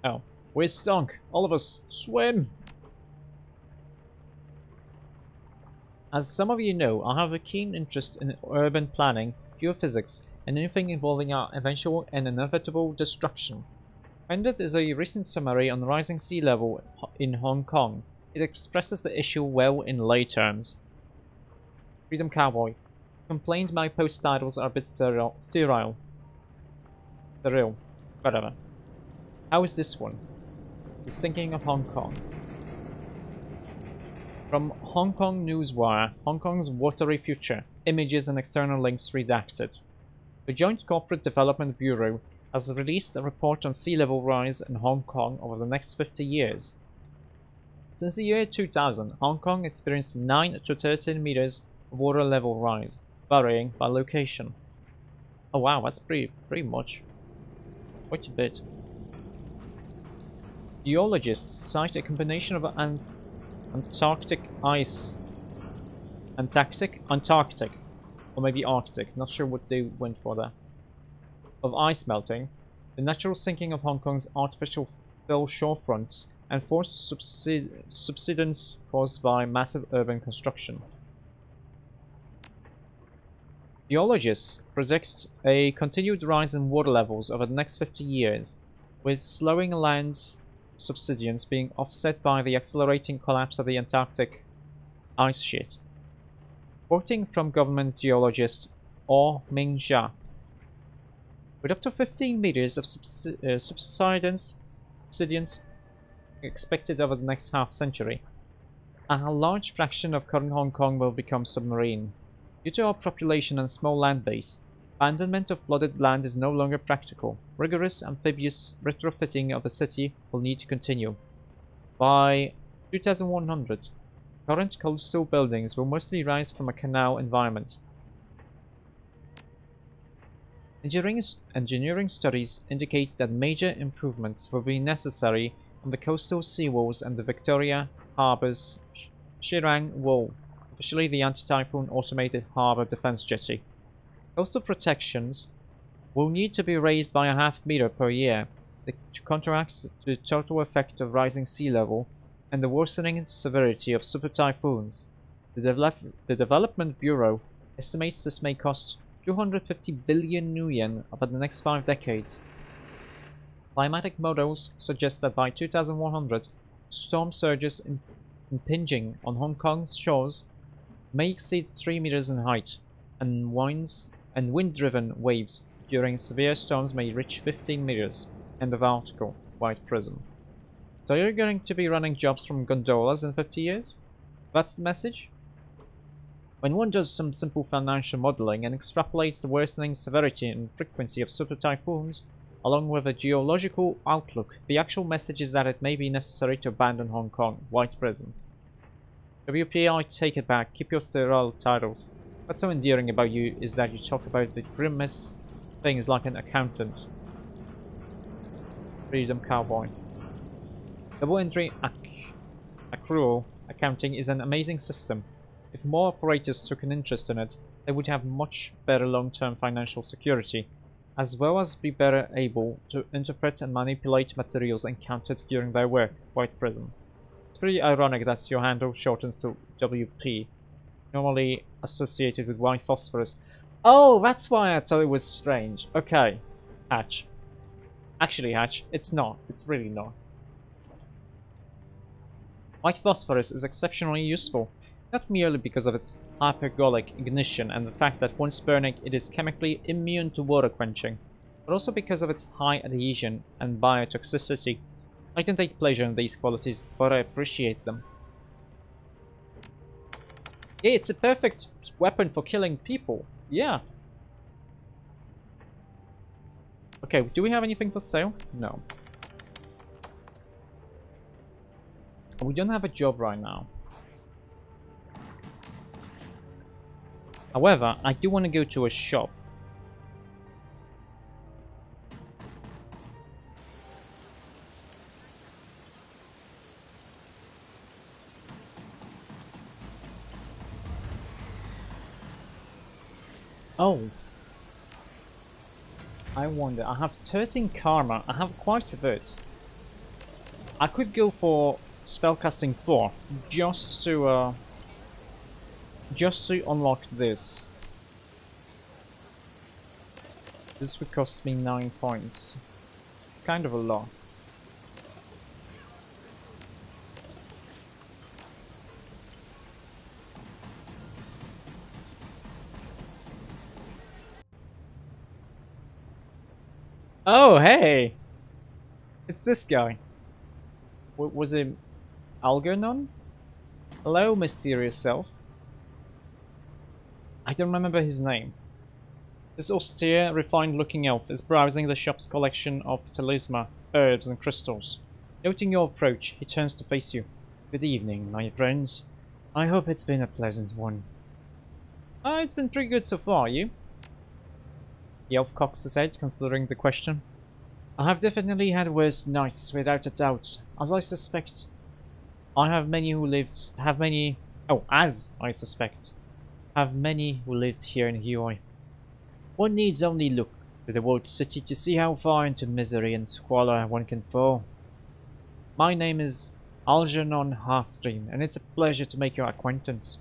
Oh, we're sunk! All of us! Swim! As some of you know, I have a keen interest in urban planning, geophysics, and anything involving our eventual and inevitable destruction. Ended is a recent summary on rising sea level in Hong Kong. It expresses the issue well in lay terms. Freedom Cowboy complained my post titles are a bit sterile. Whatever. How is this one? The Sinking of Hong Kong. From Hong Kong Newswire, Hong Kong's watery future, images and external links redacted. The Joint Corporate Development Bureau has released a report on sea level rise in Hong Kong over the next 50 years. Since the year 2000, Hong Kong experienced 9 to 13 meters of water level rise, varying by location. Oh wow, that's pretty much. Quite a bit. Geologists cite a combination of Antarctic, or maybe Arctic, not sure what they went for there, of ice melting, the natural sinking of Hong Kong's artificial fill shorefronts, and forced subsidence caused by massive urban construction. Geologists predict a continued rise in water levels over the next 50 years, with slowing land subsidence being offset by the accelerating collapse of the Antarctic ice sheet. Quoting from government geologist Ming Jia, with up to 15 meters of subsidence expected over the next half-century, a large fraction of current Hong Kong will become submarine. Due to our population and small land base, abandonment of flooded land is no longer practical. Rigorous amphibious retrofitting of the city will need to continue. By 2100, current coastal buildings will mostly rise from a canal environment. Engineering studies indicate that major improvements will be necessary on the coastal seawalls and the Victoria Harbour's Shirang Wall, officially the anti-typhoon automated harbour defence jetty. Coastal protections will need to be raised by a half meter per year to counteract the total effect of rising sea level and the worsening severity of super typhoons. The Development Bureau estimates this may cost 250 billion new yen over the next 5 decades. Climatic models suggest that by 2100, storm surges impinging on Hong Kong's shores may exceed 3 meters in height, and wind-driven waves during severe storms may reach 15 meters. End of article. White Prism. So you're going to be running jobs from gondolas in 50 years? That's the message? When one does some simple financial modeling and extrapolates the worsening severity and frequency of super typhoons, along with a geological outlook, the actual message is that it may be necessary to abandon Hong Kong. White Prism. WPI, take it back. Keep your sterile titles. What's so endearing about you is that you talk about the grimmest things like an accountant. Freedom Cowboy. Double entry accrual accounting is an amazing system. If more operators took an interest in it, they would have much better long-term financial security, as well as be better able to interpret and manipulate materials encountered during their work. White Prism. It's pretty ironic that your handle shortens to WP, normally associated with white phosphorus. Oh, that's why I thought it was strange. Okay, Hatch. Actually, Hatch, it's not. It's really not. White phosphorus is exceptionally useful, not merely because of its hypergolic ignition and the fact that once burning it is chemically immune to water quenching, but also because of its high adhesion and biotoxicity. I don't take pleasure in these qualities, but I appreciate them. Yeah, it's a perfect weapon for killing people. Yeah. Okay, do we have anything for sale? No. We don't have a job right now. However, I do want to go to a shop. Oh. I wonder. I have 13 karma. I have quite a bit. I could go for spellcasting 4 just to unlock this. This would cost me 9 points. It's kind of a lot. Oh, hey! It's this guy. Was it Algernon? Hello, mysterious self. I don't remember his name. This austere, refined-looking elf is browsing the shop's collection of talisman, herbs, and crystals. Noting your approach, he turns to face you. Good evening, my friends. I hope it's been a pleasant one. It's been pretty good so far, you? The elf cocks his head, considering the question. I have definitely had worse nights, without a doubt. As I suspect, have many who lived here in Huoi. One needs only look to the walled city to see how far into misery and squalor one can fall. My name is Algernon Halfstream, and it's a pleasure to make your acquaintance.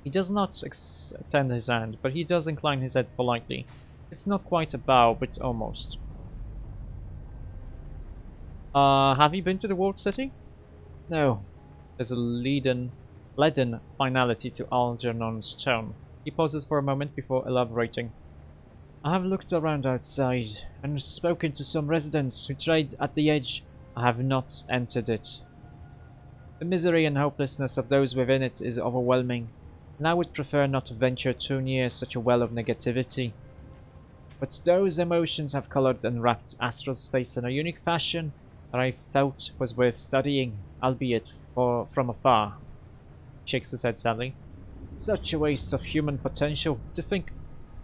He does not extend his hand, but he does incline his head politely. It's not quite a bow, but almost. Have you been to the walled city? No. There's a leaden finality to Algernon's tone. He pauses for a moment before elaborating. I have looked around outside and spoken to some residents who trade at the edge. I have not entered it. The misery and hopelessness of those within it is overwhelming, and I would prefer not to venture too near such a well of negativity. But those emotions have colored and wrapped astral space in a unique fashion that I felt was worth studying, albeit from afar. Shakes his head sadly. Such a waste of human potential, to think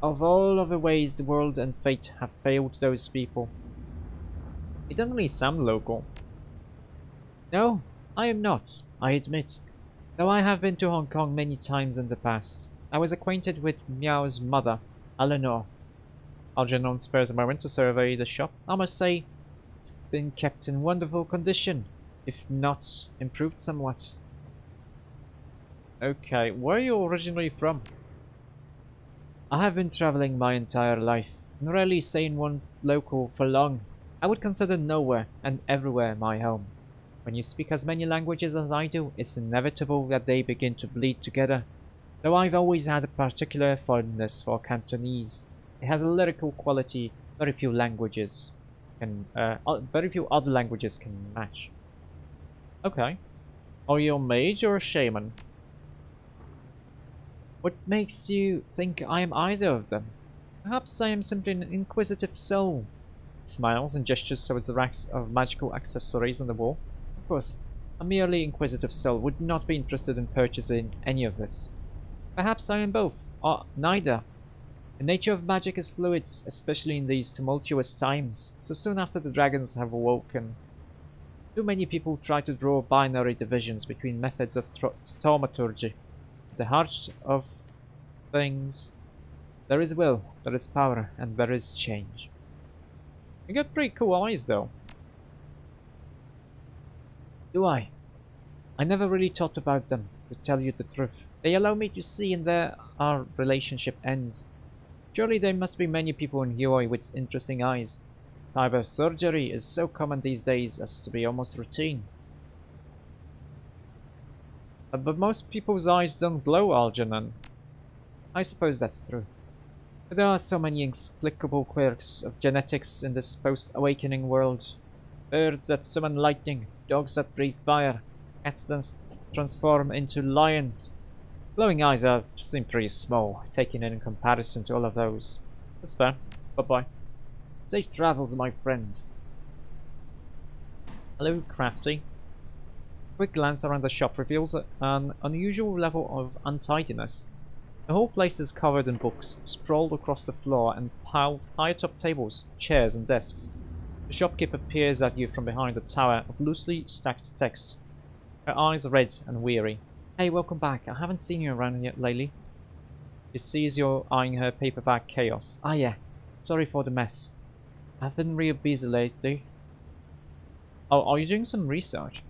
of all of the ways the world and fate have failed those people. You don't really sound local. No, I am not, I admit. Though I have been to Hong Kong many times in the past. I was acquainted with Miao's mother, Eleanor. Algernon spares a moment to survey the shop. I must say, it's been kept in wonderful condition, if not improved somewhat. Okay, where are you originally from? I have been traveling my entire life, and rarely staying one local for long. I would consider nowhere and everywhere my home. When you speak as many languages as I do, it's inevitable that they begin to bleed together. Though I've always had a particular fondness for Cantonese. It has a lyrical quality very few other languages can match. Okay. Are you a mage or a shaman? What makes you think I am either of them? Perhaps I am simply an inquisitive soul. He smiles and gestures towards the racks of magical accessories on the wall. Of course, a merely inquisitive soul would not be interested in purchasing any of this. Perhaps I am both, or neither. The nature of magic is fluid, especially in these tumultuous times. So soon after the dragons have awoken, too many people try to draw binary divisions between methods of thaumaturgy. At the heart of things, there is will, there is power, and there is change. You got pretty cool eyes, though. Do I? I never really thought about them, to tell you the truth. They allow me to see in there our relationship ends. Surely there must be many people in Huoi with interesting eyes. Cyber surgery is so common these days as to be almost routine. But most people's eyes don't glow, Algernon. I suppose that's true. But there are so many inexplicable quirks of genetics in this post-awakening world. Birds that summon lightning, dogs that breathe fire, cats that transform into lions. Glowing eyes seem pretty small, taken in comparison to all of those. That's fair. Bye-bye. Safe travels, my friend. Hello, Crafty. A quick glance around the shop reveals an unusual level of untidiness. The whole place is covered in books, sprawled across the floor and piled high atop tables, chairs, and desks. The shopkeeper peers at you from behind a tower of loosely stacked text. Her eyes red and weary. Hey, welcome back. I haven't seen you around yet lately. She sees you eyeing her paperback chaos. Ah yeah, sorry for the mess. I've been real busy lately. Oh, are you doing some research?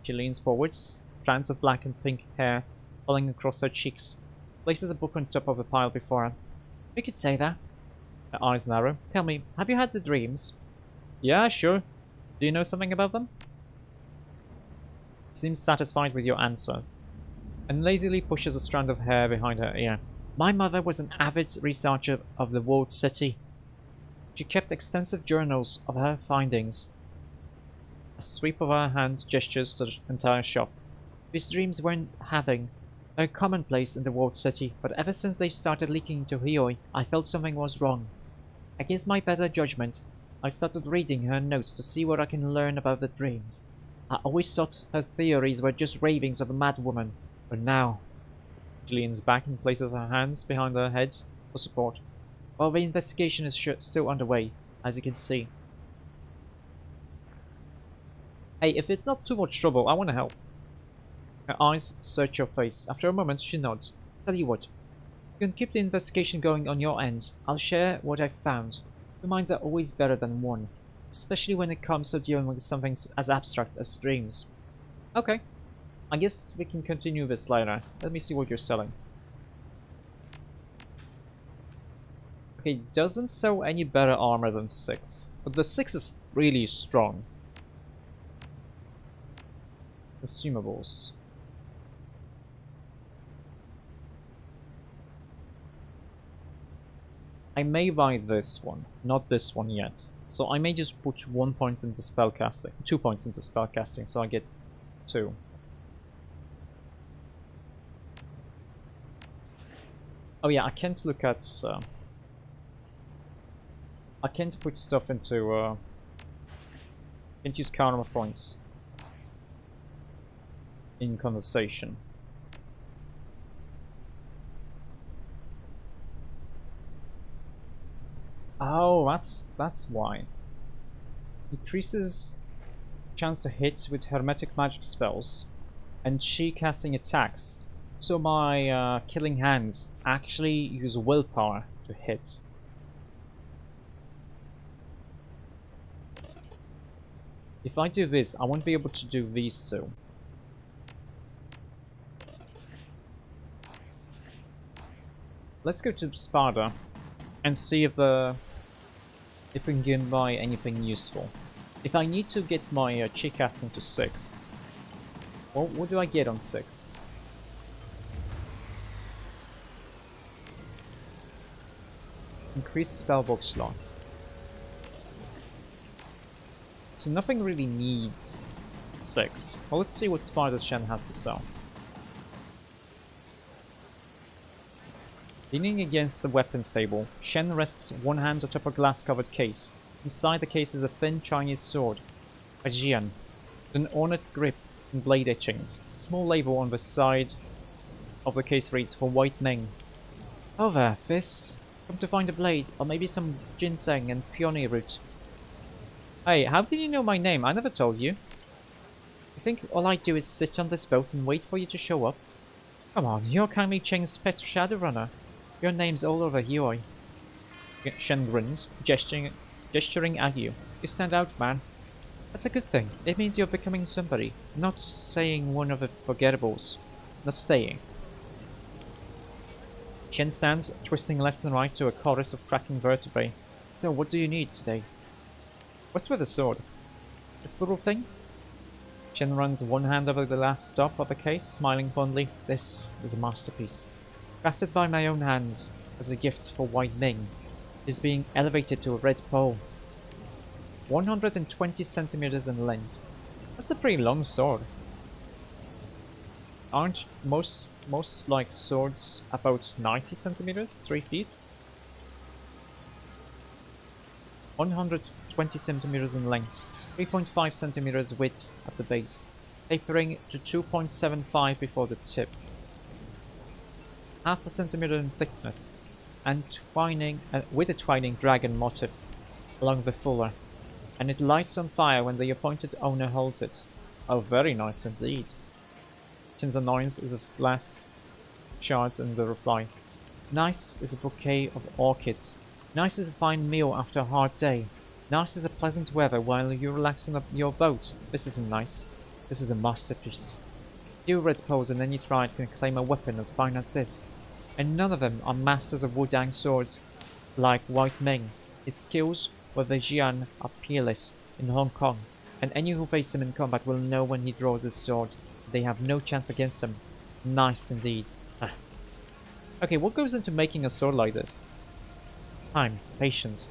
She leans forwards, strands of black and pink hair falling across her cheeks, places a book on top of a pile before her. You could say that. Her eyes narrow. Tell me, have you had the dreams? Yeah, sure. Do you know something about them? She seems satisfied with your answer, and lazily pushes a strand of hair behind her ear. My mother was an avid researcher of the walled city. She kept extensive journals of her findings. A sweep of her hand gestures to the entire shop. These dreams weren't having a commonplace in the walled city, but ever since they started leaking into Hioi, I felt something was wrong. Against my better judgment, I started reading her notes to see what I can learn about the dreams. I always thought her theories were just ravings of a mad woman, but now... She leans back and places her hands behind her head for support. While the investigation is still underway, as you can see. Hey, if it's not too much trouble, I want to help. Her eyes search your face. After a moment, she nods. Tell you what, you can keep the investigation going on your end. I'll share what I've found. Two minds are always better than one, especially when it comes to dealing with something as abstract as dreams. Okay, I guess we can continue this later. Let me see what you're selling. Okay, doesn't sell any better armor than 6, but the 6 is really strong. Consumables. I may buy this one, not this one yet. So I may just put 1 point into spellcasting, 2 points into spellcasting, so I get 2. Oh yeah, I can't look at... I can't put stuff into... can't use karma points in conversation. Oh, that's why. Increases chance to hit with hermetic magic spells and chi casting attacks. So my killing hands actually use willpower to hit. If I do this, I won't be able to do these two. Let's go to Sparta and see if we can buy anything useful. If I need to get my chi casting to 6, well, what do I get on 6? Increased spellbook slot. So nothing really needs 6. Well, let's see what Sparta's Shen has to sell. Leaning against the weapons table, Shen rests one hand atop a glass-covered case. Inside the case is a thin Chinese sword, a Xiaoan, with an ornate grip and blade etchings. A small label on the side of the case reads, "For White Ming." Oh there, this. Come to find a blade, or maybe some ginseng and peony root. Hey, how did you know my name? I never told you. You think all I do is sit on this boat and wait for you to show up? Come on, you're Kami Cheng's pet Shadowrunner. Your name's all over Hioi. Shen grins, gesturing at you. You stand out, man. That's a good thing. It means you're becoming somebody. Not saying one of the forgettables. Not staying. Shen stands, twisting left and right to a chorus of cracking vertebrae. So, what do you need today? What's with the sword? This little thing? Shen runs one hand over the last stop of the case, smiling fondly. This is a masterpiece. Crafted by my own hands, as a gift for White Ming. It is being elevated to a red pole. 120 centimeters in length. That's a pretty long sword. Aren't most like swords about 90 centimeters? 3 feet? 120 centimeters in length, 3.5 centimeters width at the base, tapering to 2.75 before the tip. Half a centimeter in thickness, and with a twining dragon motif along the fuller, and it lights on fire when the appointed owner holds it. Oh, very nice indeed. Shen's annoyance is as glass shards in the reply. Nice is a bouquet of orchids. Nice is a fine meal after a hard day. Nice as a pleasant weather while you relax on your boat. This isn't nice. This is a masterpiece. Few red poles in any tribe can claim a weapon as fine as this, and none of them are masters of Wudang swords like White Ming. His skills with the Xiaoan are peerless in Hong Kong, and any who face him in combat will know when he draws his sword. They have no chance against him. Nice indeed. Ah. Okay, what goes into making a sword like this? Time, patience,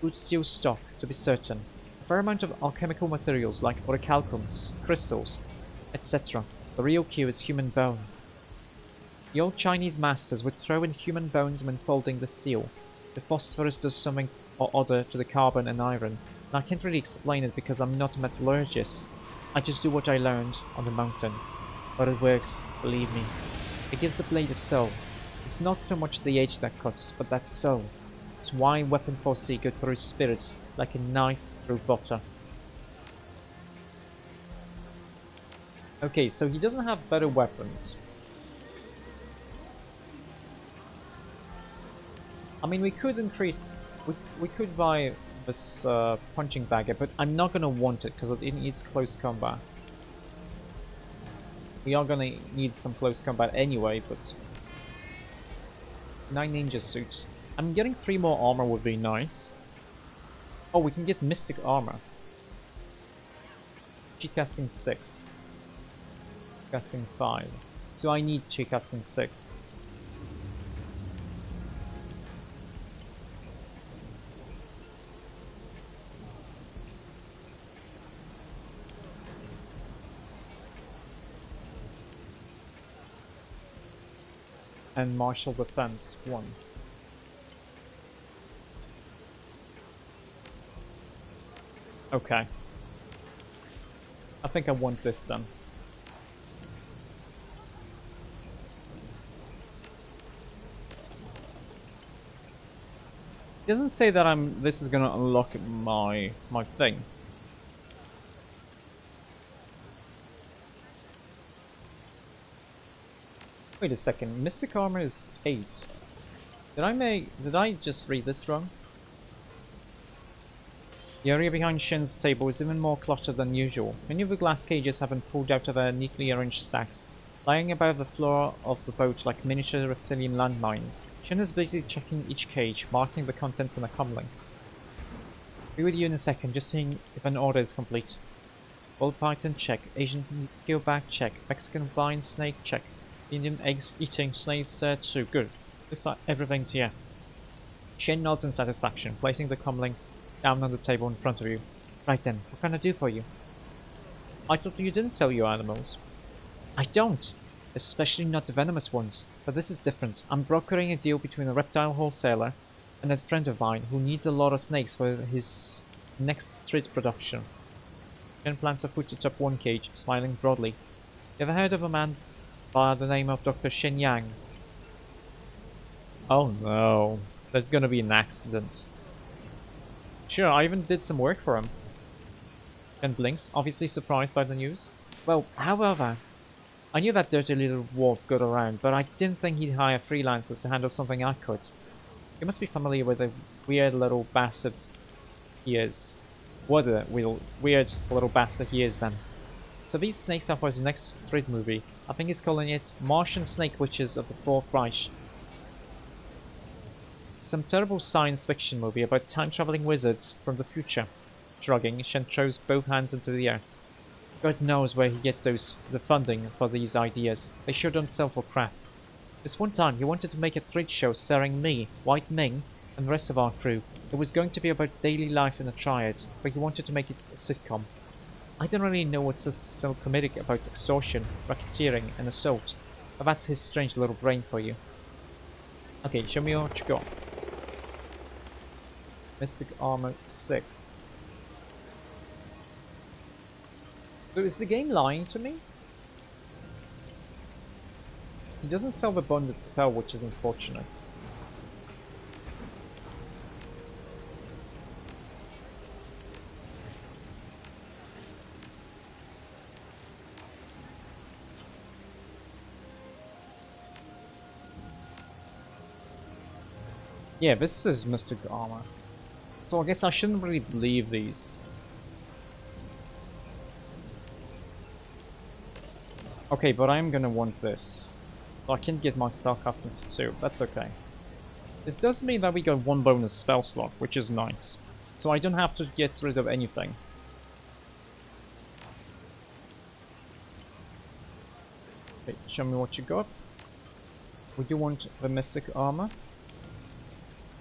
good steel stock, to be certain, a fair amount of alchemical materials like orichalcums, crystals, etc. The real key is human bone. The old Chinese masters would throw in human bones when folding the steel. The phosphorus does something or other to the carbon and iron, and I can't really explain it because I'm not a metallurgist. I just do what I learned on the mountain. But it works, believe me. It gives the blade a soul. It's not so much the edge that cuts, but that soul. It's why weapon 4C go through spirits like a knife through butter. Okay, so he doesn't have better weapons. I mean, we could increase... We could buy this punching dagger, but I'm not gonna want it because it needs close combat. We are gonna need some close combat anyway, but... 9 ninja suits. I'm getting 3 more armor would be nice. Oh, we can get mystic armor. Chi casting 6. Casting 5. So I need chi casting 6. And martial defense 1. Okay. I think I want this then. It doesn't say that this is gonna unlock my thing. Wait a second, Mystic Armor is 8. Did I just read this wrong? The area behind Shin's table is even more cluttered than usual. Many of the glass cages have been pulled out of their neatly arranged stacks, lying above the floor of the boat like miniature reptilian landmines. Shin is busy checking each cage, marking the contents on a comlink. Be with you in a second, just seeing if an order is complete. Ball python check, Asian keelback check, Mexican vine snake check, Indian eggs eating snake stirred soup, good. Looks like everything's here. Shin nods in satisfaction, placing the comlink down on the table in front of you. Right then, what can I do for you? I thought you didn't sell your animals. I don't! Especially not the venomous ones. But this is different. I'm brokering a deal between a reptile wholesaler and a friend of mine who needs a lot of snakes for his next street production. Ken plants a foot atop one cage, smiling broadly. You ever heard of a man by the name of Dr. Shen Yang? Oh no. There's gonna be an accident. Sure, I even did some work for him. Ken blinks, obviously surprised by the news. Well, however, I knew that dirty little dwarf got around, but I didn't think he'd hire freelancers to handle something I could. You must be familiar with the weird little bastard he is. What a weird little bastard he is then. So these snakes are for his next street movie. I think he's calling it Martian Snake Witches of the Fourth Reich. Some terrible science fiction movie about time-traveling wizards from the future. Shrugging, Shen throws both hands into the air. God knows where he gets the funding for these ideas. They sure don't sell for crap. This one time he wanted to make a treat show starring me, White Ming, and the rest of our crew. It was going to be about daily life in a triad, but he wanted to make it a sitcom. I don't really know what's so comedic about extortion, racketeering, and assault, but that's his strange little brain for you. Okay, show me what you got. Mystic Armor 6. So is the game lying to me? He doesn't sell the bonded spell, which is unfortunate. Yeah, this is Mystic Armor. So I guess I shouldn't really leave these. Okay, but I'm gonna want this. So I can get my spellcasting to 2. That's okay. This does mean that we got 1 bonus spell slot, which is nice. So I don't have to get rid of anything. Okay, show me what you got. We do want the Mystic Armor.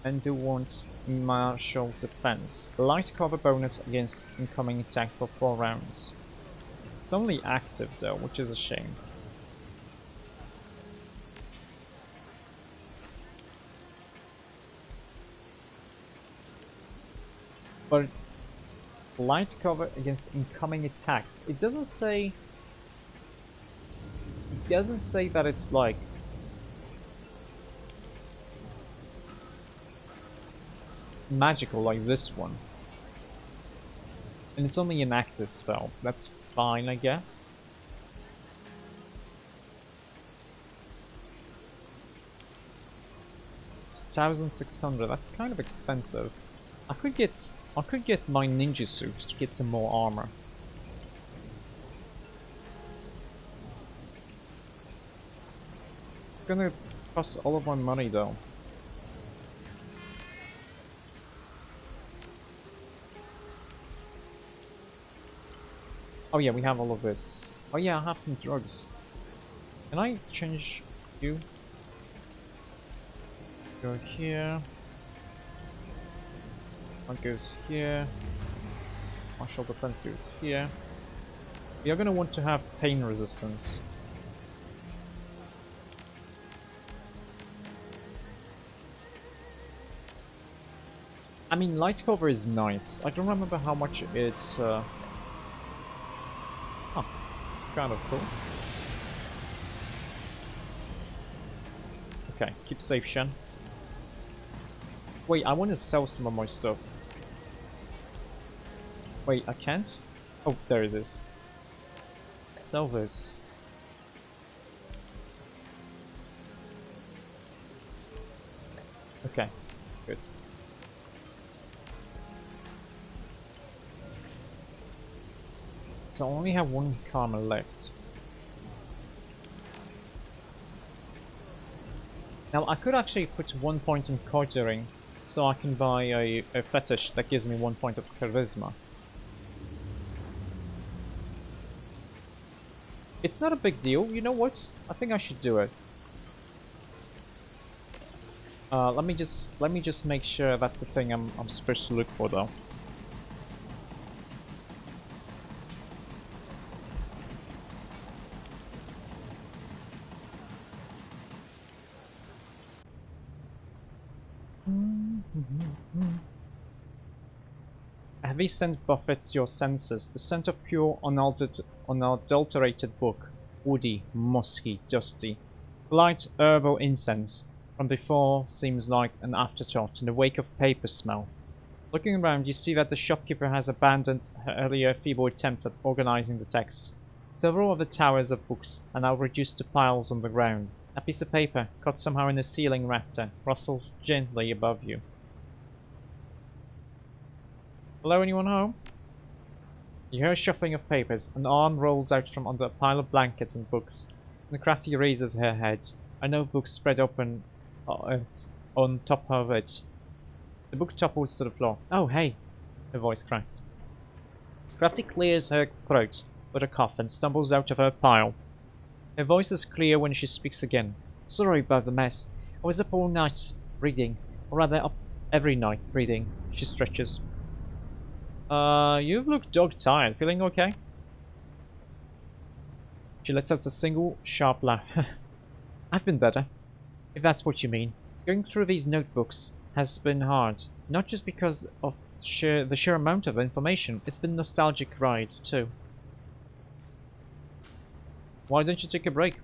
And do want Martial Defense. Light cover bonus against incoming attacks for 4 rounds. It's only active though, which is a shame. But light cover against incoming attacks. It doesn't say that it's like magical like this one. And it's only an active spell. That's fine, I guess. It's 1,600. That's kind of expensive. I could get my ninja suit to get some more armor. It's gonna cost all of my money though. Oh yeah, we have all of this. Oh yeah, I have some drugs. Can I change you? Go here. One goes here. Martial defense goes here. We are gonna want to have pain resistance. I mean, light cover is nice. I don't remember how much it's. Oh, it's kind of cool. Okay, keep safe, Shen. Wait, I want to sell some of my stuff. Wait, I can't? Oh, there it is. Sell this. Okay, good. So I only have 1 karma left. Now I could actually put 1 point in conjuring, so I can buy a fetish that gives me 1 point of charisma. It's not a big deal, you know what? I think I should do it. Let me just make sure that's the thing I'm supposed to look for though. A heavy scent buffets your senses. The scent of pure, unadulterated book. Woody, musky, dusty. Light herbal incense from before seems like an afterthought in the wake of paper smell. Looking around, you see that the shopkeeper has abandoned her earlier feeble attempts at organizing the texts. Several of the towers of books are now reduced to piles on the ground. A piece of paper, caught somehow in the ceiling rafter, rustles gently above you. Hello, anyone home? You hear a shuffling of papers. An arm rolls out from under a pile of blankets and books. And the crafty raises her head. A notebook spread open on top of it. The book topples to the floor. Oh, hey! Her voice cracks. Crafty clears her throat with a cough and stumbles out of her pile. Her voice is clear when she speaks again. Sorry about the mess. I was up all night reading. Or rather, up every night reading. She stretches. You look dog-tired. Feeling okay? She lets out a single, sharp laugh. I've been better, if that's what you mean. Going through these notebooks has been hard. Not just because of the sheer amount of information. It's been a nostalgic ride, too. Why don't you take a break?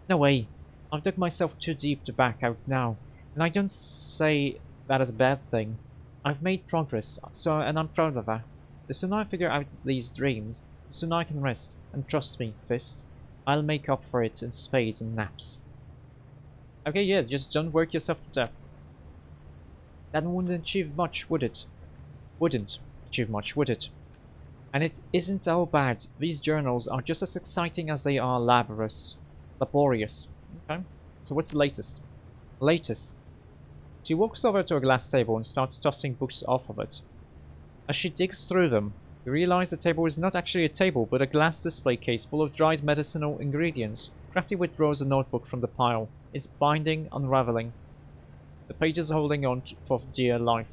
No way. I've dug myself too deep to back out now. And I don't say that as a bad thing. I've made progress, and I'm proud of that. The sooner I figure out these dreams, the sooner I can rest. And trust me, Fist, I'll make up for it in spades and naps. Okay, yeah, just don't work yourself to death. That wouldn't achieve much, would it? Wouldn't achieve much, would it? And it isn't all bad. These journals are just as exciting as they are laborious. Laborious. Okay. So what's the latest? Latest. She walks over to a glass table and starts tossing books off of it. As she digs through them, you realize the table is not actually a table, but a glass display case full of dried medicinal ingredients. Crafty withdraws a notebook from the pile, its binding unraveling. The pages holding on for dear life.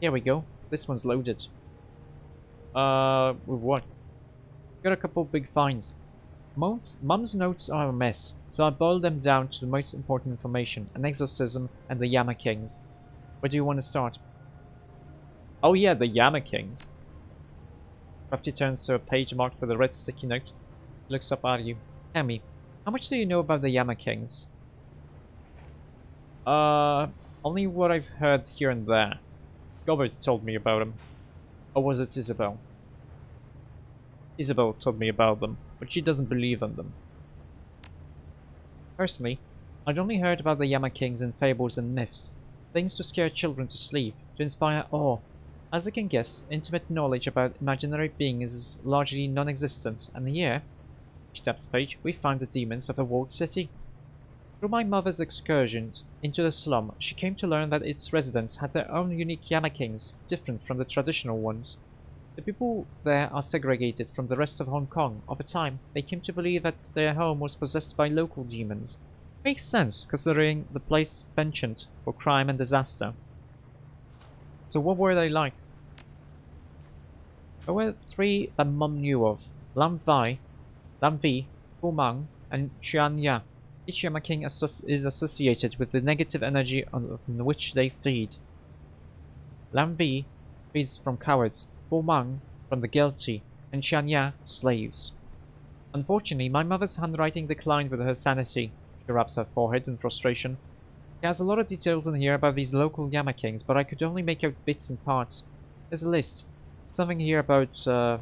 Here we go. This one's loaded. With what? Got a couple big finds. Mum's notes are a mess, so I boiled them down to the most important information, an exorcism and the Yama Kings. Where do you want to start? Oh yeah, the Yama Kings. Crafty turns to a page marked with a red sticky note. He looks up at you. Tell me, how much do you know about the Yama Kings? Only what I've heard here and there. Gilbert told me about them. Or was it Isabel? Isabel told me about them, but she doesn't believe in them. Personally, I'd only heard about the Yama Kings in fables and myths. Things to scare children to sleep, to inspire awe. As you can guess, intimate knowledge about imaginary beings is largely non-existent, and here, she taps the page, we find the demons of the walled city. Through my mother's excursions into the slum, she came to learn that its residents had their own unique Yama Kings, different from the traditional ones. The people there are segregated from the rest of Hong Kong. Over time, they came to believe that their home was possessed by local demons. Makes sense, considering the place penchant for crime and disaster. So what were they like? There were three that Mum knew of. Lam Vi, Fu Mang, and Xian Ya. Each Yama King is associated with the negative energy on which they feed. Lam Vi feeds from cowards, Fu Mang from the guilty, and Xian Ya slaves. Unfortunately, my mother's handwriting declined with her sanity. She rubs her forehead in frustration. She has a lot of details in here about these local Yama Kings, but I could only make out bits and parts. There's a list. Something here about her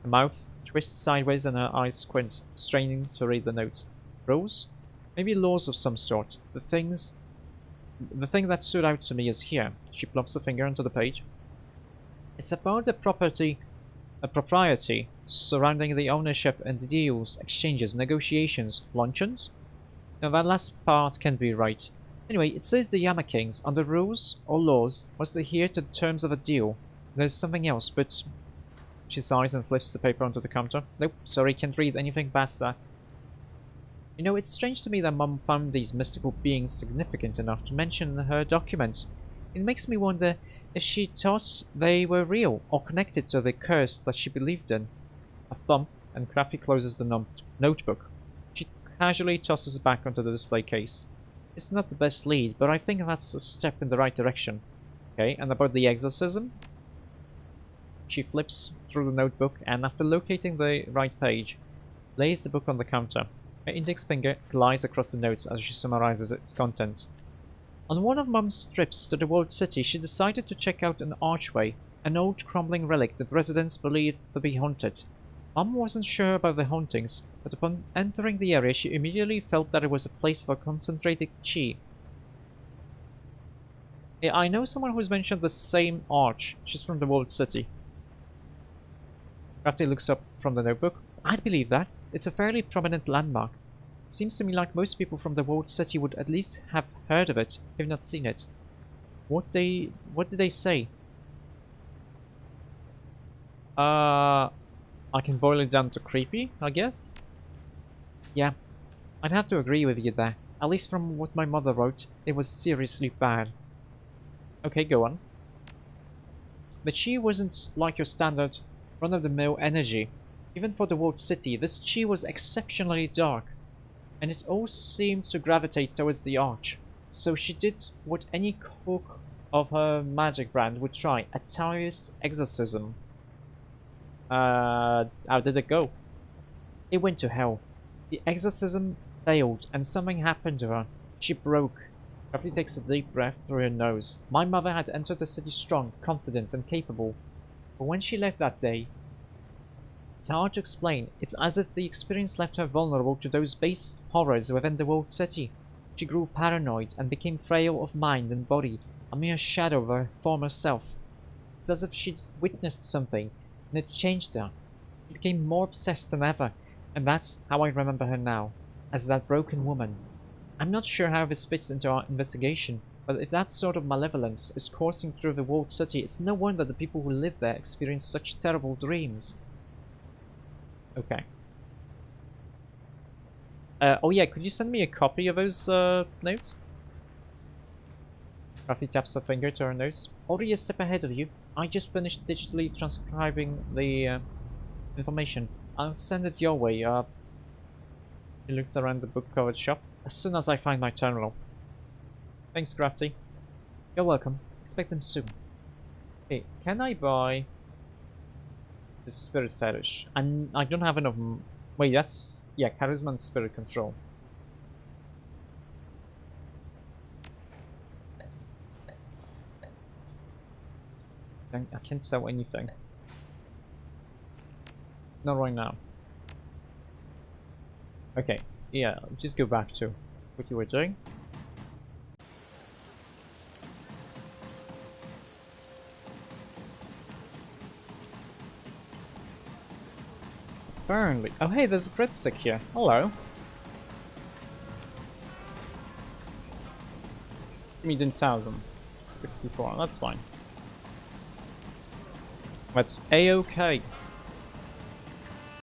mouth twists sideways and her eyes squint, straining to read the notes. Rules? Maybe laws of some sort. The thing that stood out to me is here. She plumps a finger onto the page. It's about the propriety surrounding the ownership and the deals, exchanges, negotiations, luncheons? Now that last part can't be right. Anyway, it says the Yama Kings, under rules or laws, must adhere to the terms of a deal. There's something else, but... She sighs and flips the paper onto the counter. Nope, sorry, can't read anything past that. You know, it's strange to me that Mum found these mystical beings significant enough to mention in her documents. It makes me wonder if she thought they were real, or connected to the curse that she believed in. A thump, and Crafty closes the notebook. She casually tosses it back onto the display case. It's not the best lead, but I think that's a step in the right direction. Okay, and about the exorcism? She flips through the notebook, and after locating the right page, lays the book on the counter. Her index finger glides across the notes as she summarizes its contents. On one of Mum's trips to the walled city, she decided to check out an archway, an old crumbling relic that residents believed to be haunted. Mum wasn't sure about the hauntings, but upon entering the area she immediately felt that it was a place for concentrated chi. Yeah, I know someone who's mentioned the same arch. She's from the walled city. Crafty looks up from the notebook. I'd believe that. It's a fairly prominent landmark. Seems to me like most people from the walled city would at least have heard of it, if not seen it. What did they say? I can boil it down to creepy, I guess? Yeah, I'd have to agree with you there. At least from what my mother wrote, it was seriously bad. Okay, go on. But she wasn't like your standard run-of-the-mill energy. Even for the walled city, this chi was exceptionally dark, and it all seemed to gravitate towards the arch. So she did what any cook of her magic brand would try, a Taoist exorcism. How did it go? It went to hell. The exorcism failed, and something happened to her. She broke. Crafty takes a deep breath through her nose. My mother had entered the city strong, confident, and capable. But when she left that day, it's hard to explain. It's as if the experience left her vulnerable to those base horrors within the walled city. She grew paranoid and became frail of mind and body, a mere shadow of her former self. It's as if she'd witnessed something, and it changed her. She became more obsessed than ever, and that's how I remember her now, as that broken woman. I'm not sure how this fits into our investigation, but if that sort of malevolence is coursing through the walled city, it's no wonder the people who live there experience such terrible dreams. Okay. Oh yeah, could you send me a copy of those notes? Crafty taps her finger to her nose. Already a step ahead of you. I just finished digitally transcribing the information. I'll send it your way. She looks around the book-covered shop. As soon as I find my terminal. Thanks, Crafty. You're welcome. Expect them soon. Hey, can I buy the spirit fetish? I don't have enough. Wait, that's yeah, charisma and spirit control. I can't sell anything. Not right now. Okay, yeah, just go back to what you were doing. Apparently. Oh hey, there's a breadstick here. Hello. Give me 10,064, that's fine. That's A-okay.